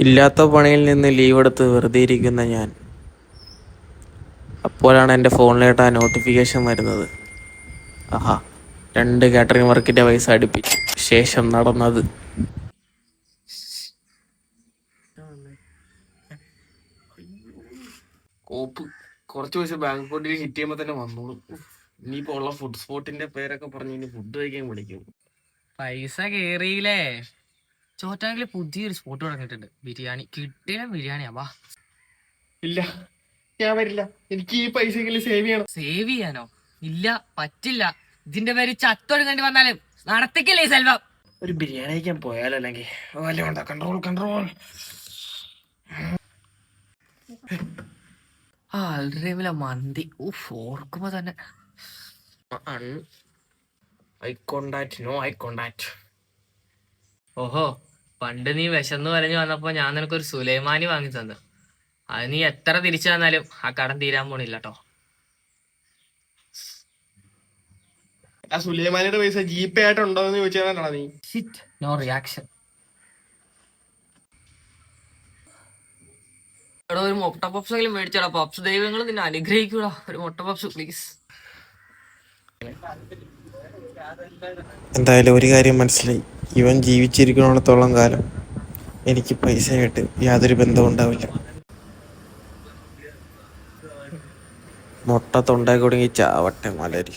ഇല്ലാത്ത പണിയിൽ നിന്ന് ലീവ് എടുത്ത് വെറുതെ ഇരിക്കുന്ന ഞാൻ. അപ്പോഴാണ് എൻ്റെ ഫോണിലേട്ട് ആ നോട്ടിഫിക്കേഷൻ വരുന്നത്. ആഹാ, 2 കാറ്ററിംഗ് വർക്കിൻ്റെ പൈസ അടുപ്പിച്ചു. ശേഷം നടന്നത് കോപ്പ് കുറച്ച് പൈസ ബാങ്ക് അക്കൗണ്ടിൽ ഹിറ്റ് ചെയ്യുമ്പോൾ തന്നെ വന്നോളൂ. ഇനിയിപ്പോ ഉള്ള ഫുഡ് സ്പോട്ടിന്റെ പേരൊക്കെ പറഞ്ഞ് ഇനി ഫുഡ് കഴിക്കാൻ വിളിക്കും. പൈസ കേറിയില്ലേ? ചോറ്റാങ്കില് പുതിയൊരു സ്പോട്ട് തുടങ്ങിയിട്ടുണ്ട്. ബിരിയാണി കിട്ടിയ ബിരിയാണിയാ. വാ. ഇല്ല, ഞാൻ വരില്ല. എനിക്ക് ഈ പൈസ സേവ് ചെയ്യണം. സേവ് ചെയ്യാനോ? ഇല്ല, പറ്റില്ല. ഇതിന്റെ പേര് ചത്തൊടുങ്ങേണ്ടി വന്നാലും നടത്തിക്കില്ലേ സെൽവം. ഒരു ബിരിയാണി കഴിക്കാൻ പോയാലോ? അല്ലെങ്കിൽ വല്ല കൺട്രോൾ കൺട്രോൾ. ആ അൽറീമിലെ മന്തി ഓർക്കുമ്പോ തന്നെ. Eye contact, no eye contact. ഓഹോ, പണ്ട് നീ വിശന്ന് വരഞ്ഞു വന്നപ്പോ ഞാൻ നിനക്കൊരു സുലൈമാനി വാങ്ങി തന്നു. അത് നീ എത്ര തിരിച്ചു തന്നാലും ആ കടം തീരാൻ പോണില്ല കേട്ടോ. ആ സുലൈമാനിയുടെ പൈസ ജിപേ ആയിട്ടുണ്ടോ എന്ന് ചോദിച്ചാൽ നീ നോ റിയാക്ഷൻ. എടാ, ഒരു മുട്ട പപ്സ് എങ്കിലും മേടിച്ചടാ. പപ്സ് ദൈവങ്ങൾ നിന്നെ അനുഗ്രഹിക്കൂടാ. ഒരു മുട്ട പപ്സ് പ്ലീസ്. എന്തായാലും ഒരു കാര്യം മനസ്സിലായി, ഇവൻ ജീവിച്ചിരിക്കുന്നിടത്തോളം കാലം എനിക്ക് പൈസയായിട്ട് യാതൊരു ബന്ധവും ഉണ്ടാവില്ല. മുട്ട തൊണ്ടായി കുടുങ്ങി ചാവട്ടെ മലരി.